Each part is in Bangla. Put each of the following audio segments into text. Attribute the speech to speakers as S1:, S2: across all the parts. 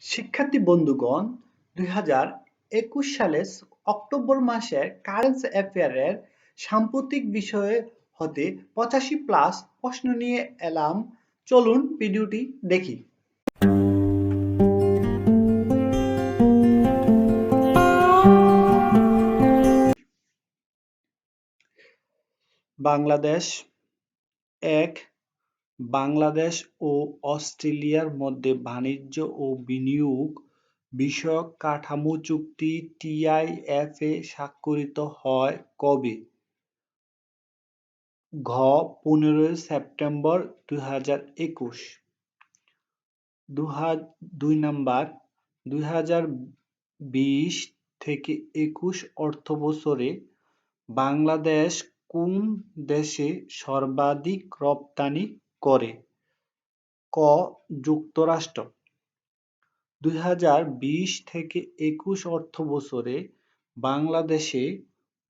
S1: শিক্ষার্থী বন্ধুগণ, 2021 সালের অক্টোবর মাসের কারেন্ট অ্যাফেয়ারের সাম্প্রতিক বিষয় হতে 85+ প্রশ্ন নিয়ে এলাম। চলুন ভিডিওটি দেখি। বাংলাদেশ 1. বাংলাদেশ ও অস্ট্রেলিয়ার মধ্যে বাণিজ্য ও বিনিয়োগ বিষয়ক কাঠামো চুক্তি টিআইএফএ স্বাক্ষরিত হয় কবে? ঘ. 15 সেপ্টেম্বর 2021। 2 নাম্বার 2020-21 অর্থবছরে বাংলাদেশ কোন দেশে সর্বাধিক রপ্তানি করে? ক. যুক্তরাষ্ট্র। 2020-21 অর্থবছরে বাংলাদেশে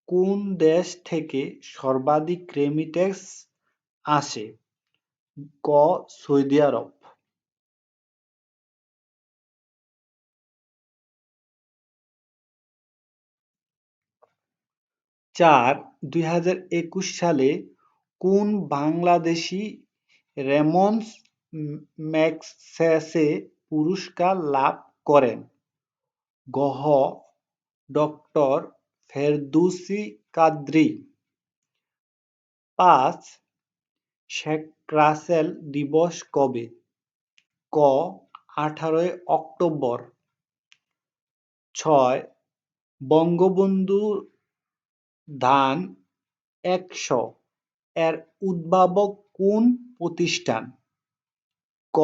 S1: কোন দেশ থেকে সর্বাধিক রেমিটেন্স আসে? ক. সৌদি আরব। 4. 2021 সালে কোন বাংলাদেশি রেমন্ডস ম্যাগসেসে পুরস্কার লাভ করেন? ঘ. ডক্টর ফেরদৌসী কাদরী। 5. শেখ রাসেল দিবস কবে? ক. 18 অক্টোবর। 6. বঙ্গবন্ধু ধান 100 এর উদ্ভাবক কোন প্রতিষ্ঠান? ক.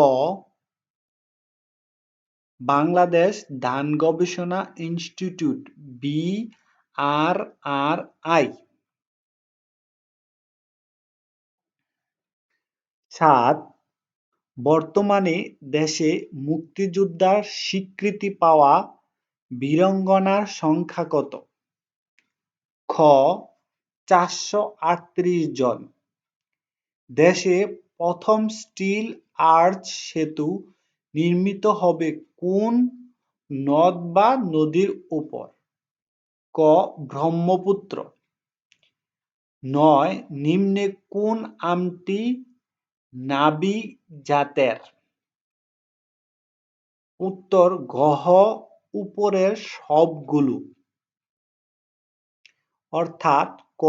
S1: বাংলাদেশ ধান গবেষণা ইনস্টিটিউট BRRI। 7. বর্তমানে দেশে মুক্তিযোদ্ধার স্বীকৃতি পাওয়া বীরাঙ্গনার সংখ্যা কত? খ. 438 জন। দেশে প্রথম স্টিল আর্চ সেতু নির্মিত হবে কোন নদ বা নদীর উপর? ক. ব্রহ্মপুত্র। 9. নিম্নে কোন আমটি নাবি জাতের? উত্তর ঘ. উপরের সবগুলো, অর্থাৎ ক.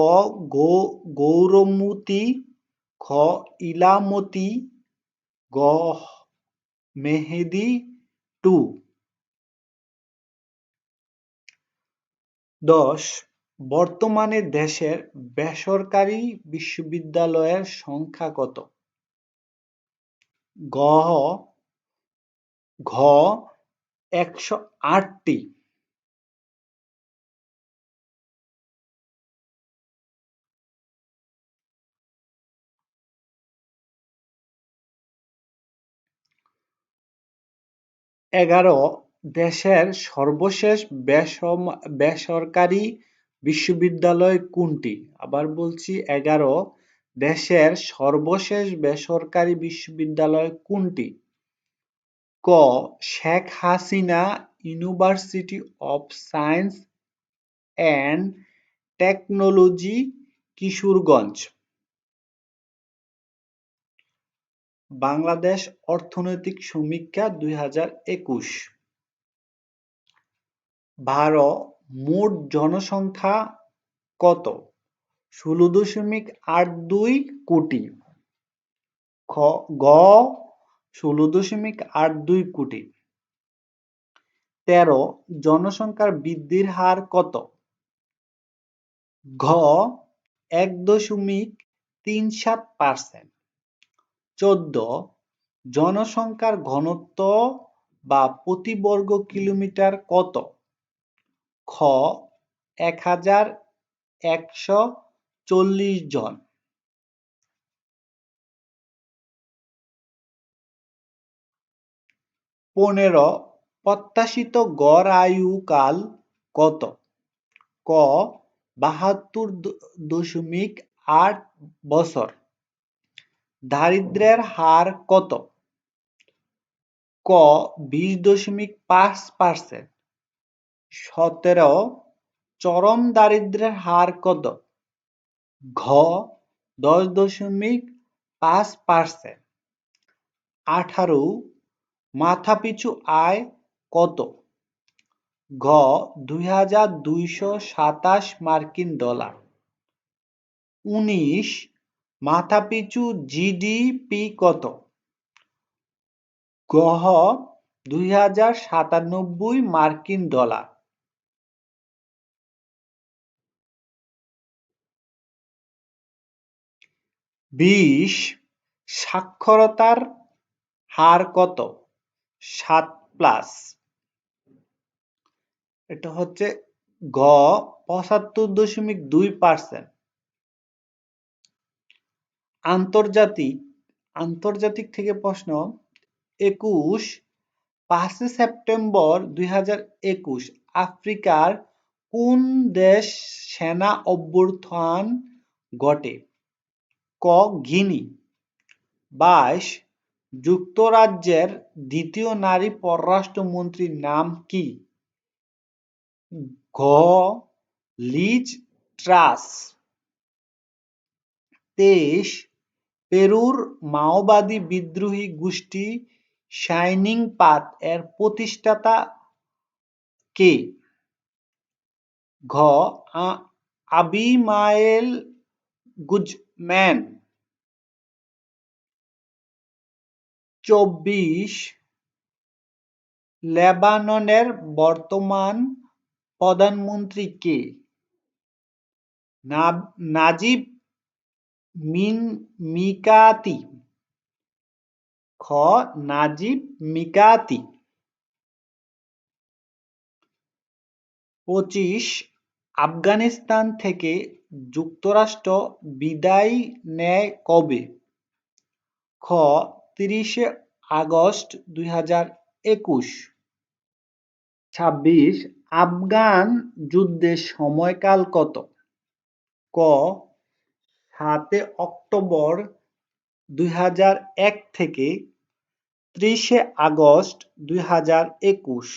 S1: গৌরমতী, খ. ইলামতী, গ. মেহেদী 2। 10. বর্তমানে দেশের বেসরকারি বিশ্ববিদ্যালয়ের সংখ্যা কত? ঘ. 108টি। 11. দেশের সর্বশেষ বেসরকারি বিশ্ববিদ্যালয় কোনটি? আবার বলছি 11. দেশের সর্বশেষ বেসরকারি বিশ্ববিদ্যালয় কোনটি? ক. Sheikh Hasina university of science and technology, Kishoreganj. Bangladesh অর্থনৈতিক সমীক্ষা 2021। ভারত মোট জনসংখ্যা কত? 16.82 কোটি। গ. 16.82 কোটি। 13. জনসংখ্যার বৃদ্ধির হার কত? ঘ. 1.37%। 14. জনসংখ্যার ঘনত্ব বা প্রতি বর্গ কিলোমিটার কত? খ. 1140 জন। 15. প্রত্যাশিত গড় আয়ুকাল কত? ক. 72.8 বছর। দারিদ্র্যের হার কত? ক 20.5%, 17 চরম দারিদ্র্যের হার কত? ঘ 10.5%, 18 মাথাপিছু আয় কত? ঘ 2227 মার্কিন ডলার, 19 মাথাপিছু জিডিপি কত? ঘ 2097 মার্কিন ডলার। 20 সাক্ষরতার হার কত? 7+, এটা হচ্ছে ঘ 75.2%। আন্তর্জাতিক থেকে প্রশ্ন 21 5 সেপ্টেম্বর 2021 আফ্রিকার কোন দেশ সেনা অভ্যুত্থান ঘটে? ক গিনি। 22 যুক্তরাজ্যের দ্বিতীয় নারী পররাষ্ট্রমন্ত্রীর নাম কি? ঘ লিজ ট্রাস। 23 পেরুর মাওবাদী বিদ্রোহী গোষ্ঠী শাইনিং পাথ এর প্রতিষ্ঠাতা কে? ঘ আবিমায়েল গুজম্যান। 24 লেবাননের বর্তমান প্রধানমন্ত্রী কে? নাজিব মিকাতি। খ নাজিব মিকাতি। 25 আফগানিস্তান থেকে যুক্তরাষ্ট্র বিদায় নেয় কবে? খ 30 আগস্ট 2021। 26 আফগান যুদ্ধের সময়কাল কত? ক 7 অক্টোবর 2001 থেকে 30 আগস্ট 2021।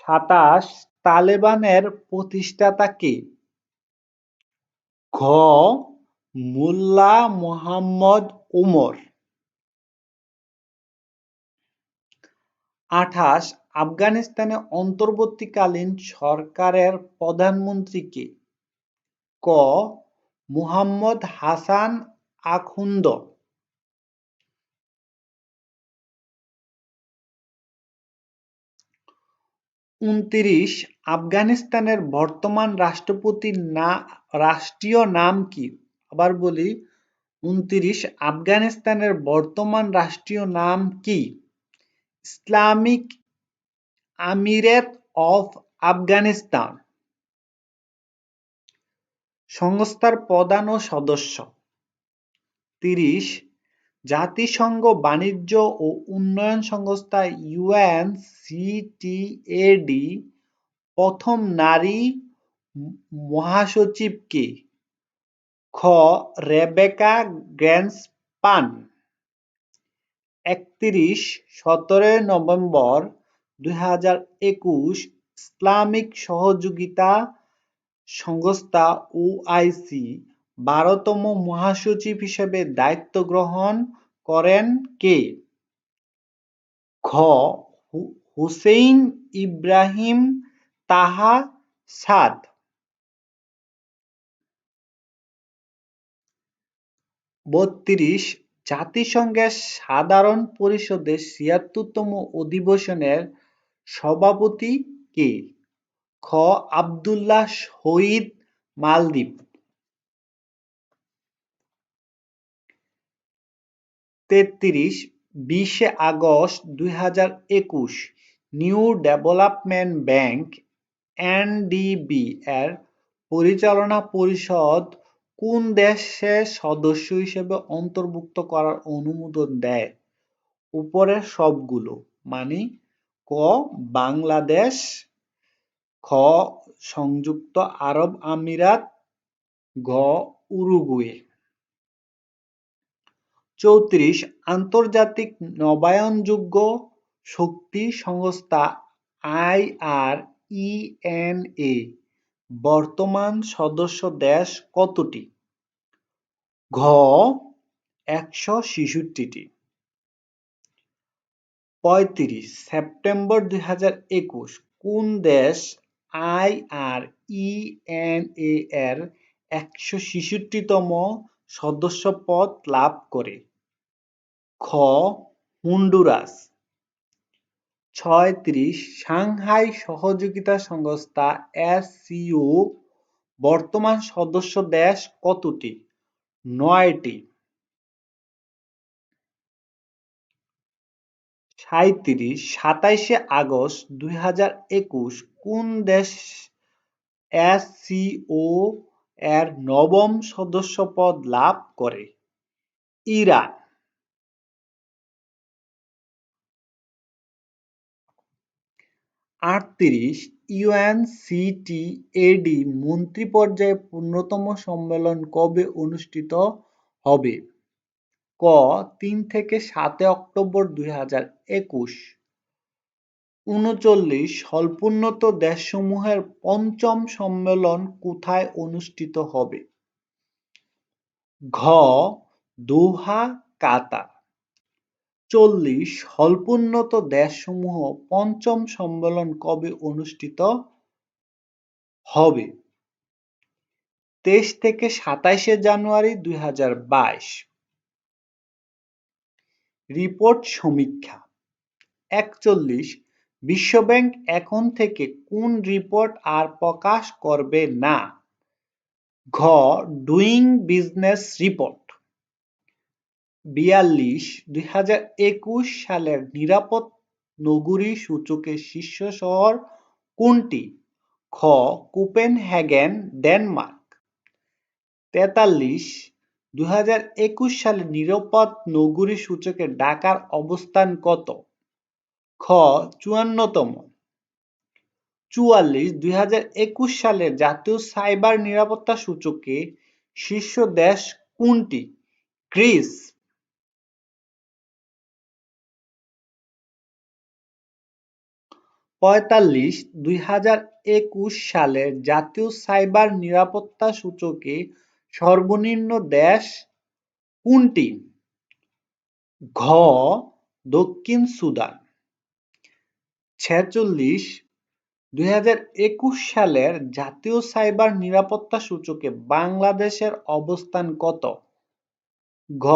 S1: 27 তালেবানের প্রতিষ্ঠাতা কে? ঘ মোল্লা মোহাম্মদ ওমর। 28 আফগানিস্তানের অন্তর্বর্তীকালীন সরকারের প্রধানমন্ত্রী কে? ক মুহাম্মদ হাসান আখুন্দ। 29 আফগানিস্তানের বর্তমান রাষ্ট্রপতির রাষ্ট্রীয় নাম কি? আবার বলি 29 আফগানিস্তানের বর্তমান রাষ্ট্রীয় নাম কি? Islamic Emirate of Afghanistan. সংস্থার প্রধান ও সদস্য। 30 জাতিসংঘ বাণিজ্য ও উন্নয়ন সংস্থা UNCTAD প্রথম নারী মহাসচিব কে? খ রেবেকা গ্র্যান্সপান। 31 17 নভেম্বর 2021 ইসলামিক সহযোগিতা সংস্থা OIC 12তম মহাসচিব হিসেবে দায়িত্ব গ্রহণ করেন কে? খ হুসেইন ইব্রাহিম তাহা সাদ। 32 জাতিসংঘের সাধারণ পরিষদের 76তম অধিবেশনের সভাপতি কে? খ আব্দুল্লাহ শহীদ মালদ্বীপ। 33 20 August 2021 new development bank NDB এর পরিচালনা পরিষদ কোন দেশের সদস্য হিসেবে অন্তর্ভুক্ত করার অনুমোদন দেয়? উপরের সবগুলো মানে ক বাংলাদেশ, খ সংযুক্ত আরব আমিরাত, ঘ উরুগুয়ে। 34 আন্তর্জাতিক নবায়নযোগ্য শক্তি সংস্থা IRENA বর্তমান সদস্য দেশ কতটি? ঘ 166টি। 35 সেপ্টেম্বর 2021 কোন দেশ IRENA এর 166তম সদস্যপদ লাভ করে? খ হন্ডুরাস। 36 সাংহাই সহযোগিতা সংস্থা SCO বর্তমান সদস্য দেশ কতটি? 9টি। 37 27 আগস্ট 2021 কোন দেশ SCO এর নবম সদস্যপদ লাভ করে? ইরান। 38 UNCTAD মন্ত্রীপর্যায়ে পূর্ণতম সম্মেলন কবে অনুষ্ঠিত হবে? ক 3 থেকে 7 অক্টোবর 2021। 39 স্বল্পোন্নত দেশসমূহের পঞ্চম সম্মেলন কোথায় অনুষ্ঠিত হবে? ঘ দোহা, কাতার। 40 স্বল্পোন্নত দেশসমূহ পঞ্চম সম্মেলন কবে অনুষ্ঠিত হবে? 23 থেকে 27 জানুয়ারি 2022। রিপোর্ট সমীক্ষা। 41 বিশ্বব্যাংক এখন থেকে কোন রিপোর্ট আর প্রকাশ করবে না? ঘ ডুইং বিজনেস রিপোর্ট। 42 2021 সালের নিরাপদ নগরী সূচকে শীর্ষ শহর কোনটি? খ কোপেনহেগেন, ডেনমার্ক। 43 2021 সালে নিরাপদ নগরী সূচকে ঢাকার অবস্থান কত? খ 54তম। 44 2021 সালে জাতীয় সাইবার নিরাপত্তা সূচকে শীর্ষ দেশ কোনটি? গ্রিস। 45 2021 সালে জাতীয় সাইবার নিরাপত্তা সূচকে সর্বনিম্ন দেশ কোনটি? ঘ দক্ষিণ সুদান। 46 2021 সালের জাতীয় সাইবার নিরাপত্তা সূচকে বাংলাদেশের অবস্থান কত? ঘ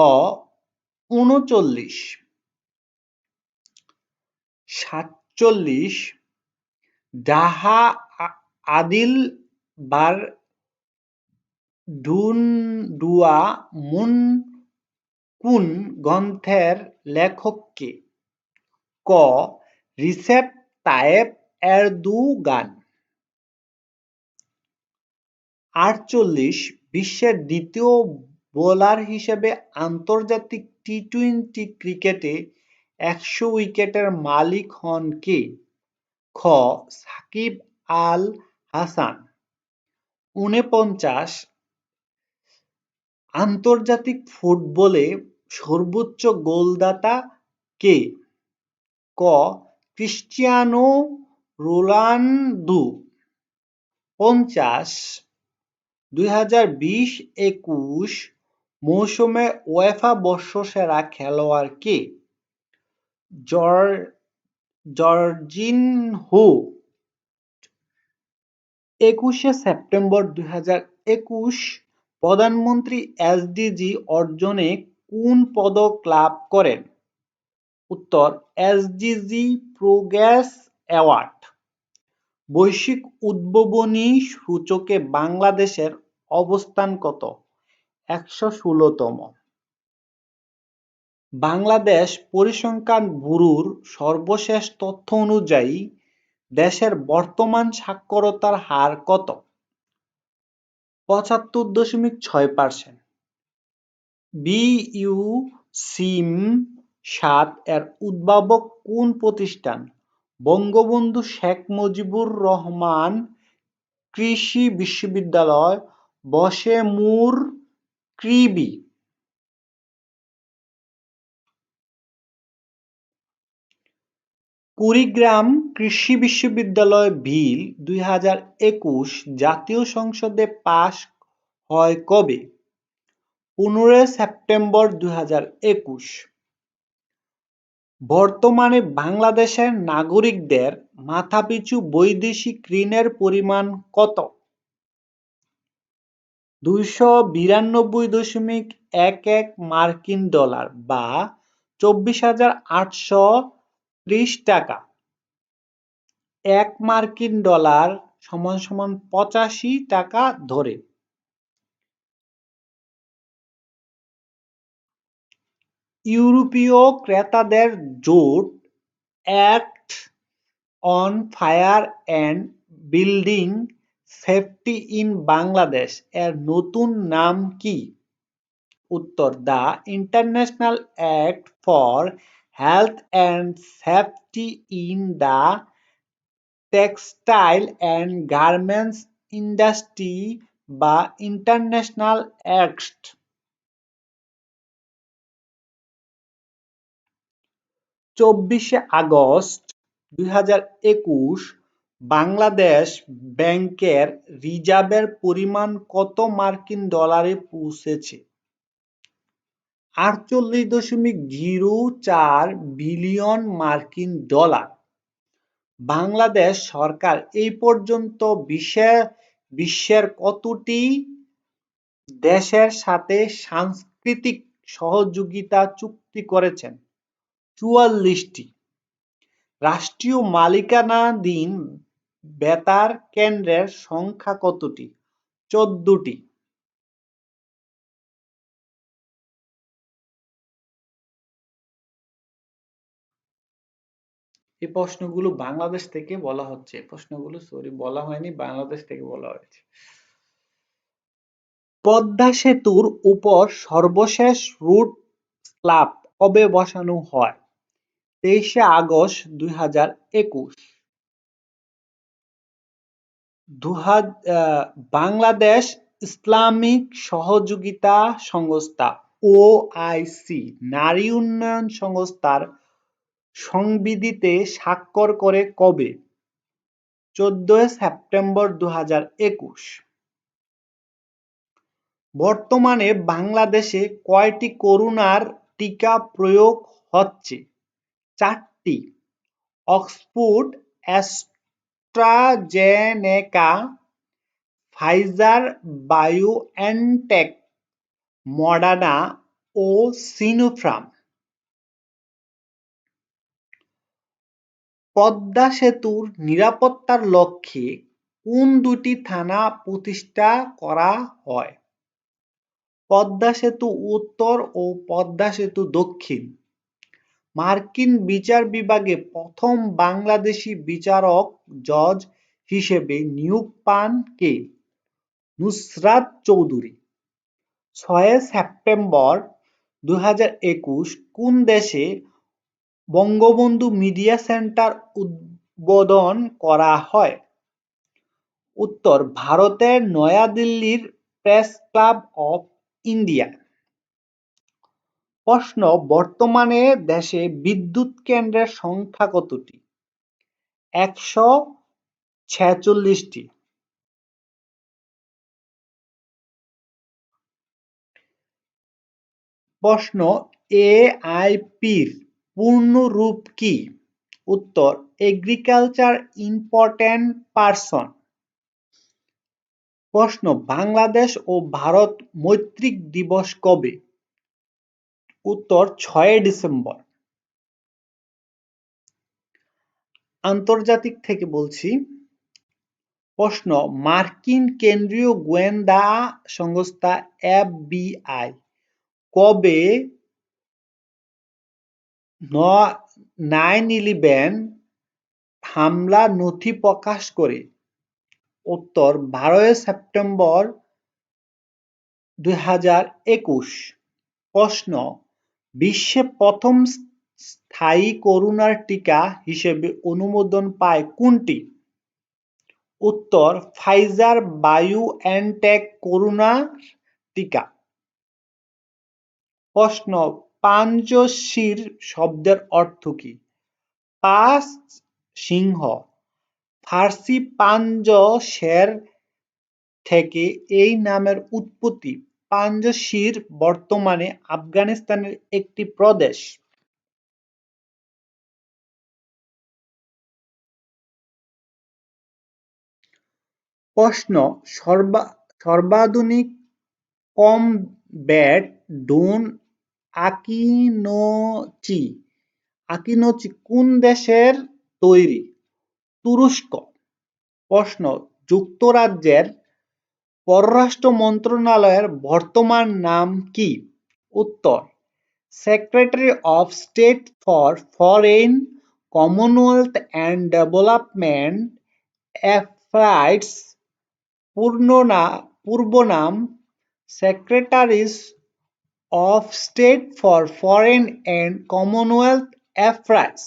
S1: 39। 47 ডাহা আদিল বারডুয়া মুন কোন গ্রন্থের লেখক কে? ক রিসেপ তায়েব এরদোগান। 48 বিশ্বের দ্বিতীয় বোলার হিসেবে আন্তর্জাতিক টি-20 ক্রিকেটে 100 উইকেটের মালিক হন কে? খ সাকিব আল হাসান। 49 আন্তর্জাতিক ফুটবলে সর্বোচ্চ গোলদাতা কে? ক ক্রিস্টিয়ানো রোনালদো। 50 2020-21 মৌসুমে উয়েফা বর্ষসেরা খেলোয়াড় কে? জর্জিনহো। 21 সেপ্টেম্বর 2021 প্রধানমন্ত্রী এসডিজি অর্জনে কোন পদক লাভ করেন? উত্তর এসডিজি প্রোগ্রেস অ্যাওয়ার্ড। বৈশ্বিক উদ্ভাবনী সূচকে বাংলাদেশের অবস্থান কত? 116তম। বাংলাদেশ পরিসংখ্যান ব্যুরোর সর্বশেষ তথ্য অনুযায়ী দেশের বর্তমান সাক্ষরতার হার কত? 75.6%। বিইউ-সিম-7 এর উদ্ভাবক কোন প্রতিষ্ঠান? বঙ্গবন্ধু শেখ মুজিবুর রহমান কৃষি বিশ্ববিদ্যালয়, বশেমুর, কৃবি। কুড়িগ্রাম কৃষি বিশ্ববিদ্যালয় বিল ২০২১ জাতীয় সংসদে পাস হয় কবে? ১৫ সেপ্টেম্বর ২০২১। বর্তমানে বাংলাদেশের নাগরিকদের মাথাপিছু বৈদেশিক ঋণের পরিমাণ কত? ২৯২.১১ মার্কিন ডলার বা ২৪,৮৩০ টাকা। ১ মার্কিন ডলার = ৮৫ টাকা ধরে। ইউরোপীয় ক্রেতাদের জোট act on fire and building safety in Bangladesh এর নতুন নাম কি? উত্তর: the international act for health and safety in the textile and garments industry বা ইন্টারন্যাশনাল অ্যাক্ট। ২৪শে আগস্ট ২০২১ বাংলাদেশ ব্যাংকের রিজার্ভের পরিমাণ কত মার্কিন ডলারে পৌঁছেছে? ৪৮.০৪ বিলিয়ন মার্কিন ডলার। বাংলাদেশ সরকার এই পর্যন্ত বিশ্বের কতটি দেশের সাথে সাংস্কৃতিক সহযোগিতা চুক্তি করেছেন? ৪৪টি। রাষ্ট্রীয় মালিকানাধীন বেতার কেন্দ্রের সংখ্যা কতটি? ১৪টি। এই প্রশ্নগুলো বাংলাদেশ থেকে বলা হচ্ছে। প্রশ্নগুলো বলা হয়নি, বাংলাদেশ থেকে বলা হয়েছে। পদ্মা সেতুর উপর সর্বশেষ রুট স্ল্যাব কবে বসানো হয়? ২৩শে আগস্ট ২০২১। বাংলাদেশ ইসলামিক সহযোগিতা সংস্থা ওআইসি নারী উন্নয়ন সংস্থার সংবিধিতে স্বাক্ষর করে কবে? ১৪ সেপ্টেম্বর ২০২১। বর্তমানে বাংলাদেশে কয়টি করোনার টিকা প্রয়োগ হচ্ছে? ৪টি। Oxford AstraZeneca, Pfizer BioNTech, Moderna ও সিনোফার্ম। পদ্মা সেতুর নিরাপত্তার লক্ষ্যে কোন দুটি থানা প্রতিষ্ঠা করা হয়? পদ্মা সেতু উত্তর ও পদ্মা সেতু দক্ষিণ। মার্কিন বিচার বিভাগে প্রথম বাংলাদেশি বিচারক জজ হিসেবে নিয়োগ পান কে? নুসরাত চৌধুরী। ৬ সেপ্টেম্বর ২০২১ কোন দেশে বঙ্গবন্ধু মিডিয়া সেন্টার উদ্বোধন করা হয়? উত্তর: ভারতের নয়াদিল্লির প্রেস ক্লাব অফ ইন্ডিয়া। প্রশ্ন: বর্তমানে দেশে বিদ্যুৎ কেন্দ্রের সংখ্যা কতটি? ১৪৬টি। প্রশ্ন: এআইপির পূর্ণ রূপ কি? উত্তর: এগ্রিকালচার ইম্পর্টেন্ট পারসন। প্রশ্ন: বাংলাদেশ ও ভারত মৈত্রী দিবস কবে? উত্তর: ৬ ডিসেম্বর। আন্তর্জাতিক থেকে বলছি। প্রশ্ন: মার্কিন কেন্দ্রীয় গোয়েন্দা সংস্থা এফবিআই কবে ৯/১১ হামলার নথি প্রকাশ করে? উত্তর: ১২ সেপ্টেম্বর ২০২১। প্রশ্ন: বিশ্বে প্রথম স্থায়ী করোনার টিকা হিসেবে অনুমোদন পায় কোনটি? উত্তর: ফাইজার বায়োএনটেক করোনা টিকা। প্রশ্ন: পঞ্চশীল শব্দের অর্থ কী? পাঁচ সিংহ। ফার্সি পাঞ্জ শের থেকে এই নামের উৎপত্তি। পাঞ্জশির বর্তমানে আফগানিস্তানের একটি প্রদেশ। প্রশ্ন, সর্বাধুনিক কমব্যাট ড্রোন আকিনোচি কোন দেশের তৈরি? তুরস্ক। প্রশ্ন, যুক্তরাজ্যের পররাষ্ট্র মন্ত্রণালয়ের বর্তমান নাম কি? উত্তর, secretary of state for foreign, Commonwealth and development affairs. পূর্ব নাম secretaries of state for foreign and Commonwealth affairs.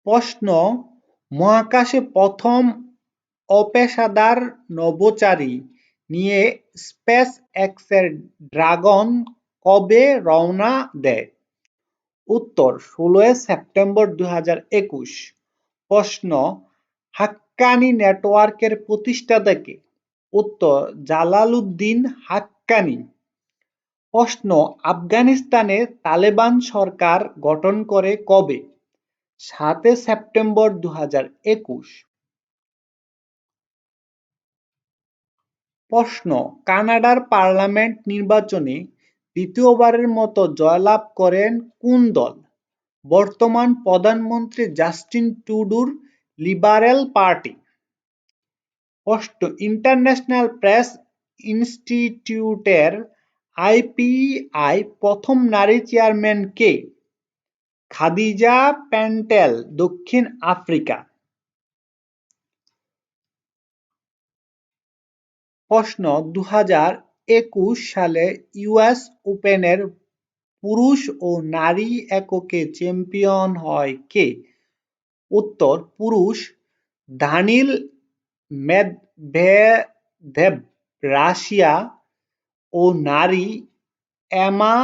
S1: প্রশ্ন, মহাকাশে প্রথম অপেশাদার নভোচারী নিয়ে স্পেস এক্সের ড্রাগন কবে রওনা দেয়? উত্তর, 16 সেপ্টেম্বর 2021। প্রশ্ন, হাক্কানি নেটওয়ার্কের প্রতিষ্ঠাতা কে? উত্তর, জালালউদ্দিন হাক্কানি। প্রশ্ন, আফগানিস্তানে তালেবান সরকার গঠন করে কবে? 7 সেপ্টেম্বর 2021। প্রশ্ন, কানাডার পার্লামেন্ট নির্বাচনে দ্বিতীয়বারের মতো জয়লাভ করেন কোন দল? বর্তমান প্রধানমন্ত্রী জাস্টিন ট্রুডোর লিবারেল পার্টি। প্রশ্ন, ইন্টারন্যাশনাল প্রেস ইনস্টিটিউটের আইপিআই প্রথম নারী চেয়ারম্যান কে? খাদিজা প্যাটেল, দক্ষিণ আফ্রিকা। প্রশ্ন, 2021 সালে ইউএস ওপেনের পুরুষ ও নারী এককে চ্যাম্পিয়ন হয় কে? উত্তর, পুরুষ দানিল মেদভেদেভ, রাশিয়া ও নারী এমা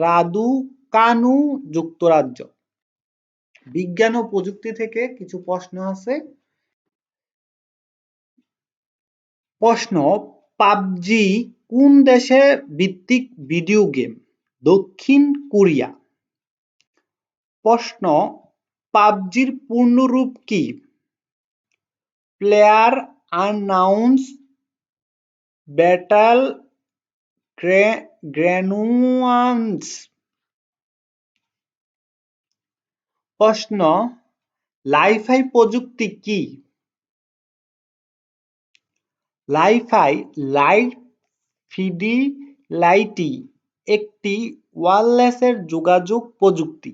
S1: রাদুকানু, যুক্তরাজ্য। বিজ্ঞান ও প্রযুক্তি থেকে কিছু প্রশ্ন আছে। প্রশ্ন, পাবজি কোন দেশে ভিত্তিক ভিডিও গেম? দক্ষিণ কোরিয়া। প্রশ্ন, পাবজির পূর্ণরূপ কি? Player unknown's battle grounds. প্রশ্ন, লাইফাই প্রযুক্তি কি? লাইফাই লাইট ফিডিলাইটি একটি ওয়্যারলেস যোগাযোগ প্রযুক্তি।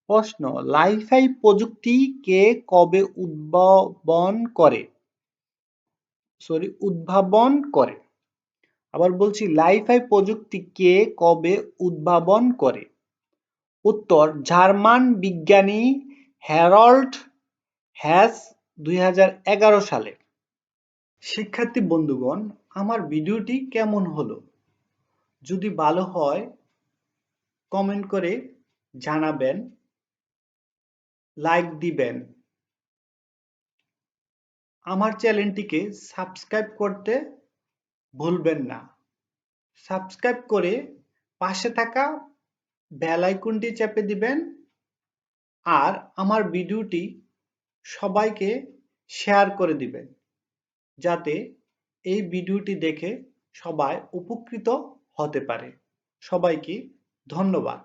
S1: প্রশ্ন, লাইফাই প্রযুক্তি কে কবে উদ্ভাবন করে? আবার বলছি, লাইফাই প্রযুক্তি কে কবে উদ্ভাবন করে? উত্তর, জার্মান বিজ্ঞানী হ্যারল্ড হ্যাস 2011 সালে। শিক্ষার্থী বন্ধুগণ, আমার ভিডিওটি কেমন হলো? যদি ভালো হয় কমেন্ট করে জানাবেন, লাইক দিবেন। আমার চ্যানেলটিকে সাবস্ক্রাইব করতে ভুলবেন না। সাবস্ক্রাইব করে পাশে থাকা বেল আইকনটি চেপে দিবেন আর আমার ভিডিওটি সবাইকে শেয়ার করে দিবেন, যাতে এই ভিডিওটি দেখে সবাই উপকৃত হতে পারে। সবাইকে ধন্যবাদ।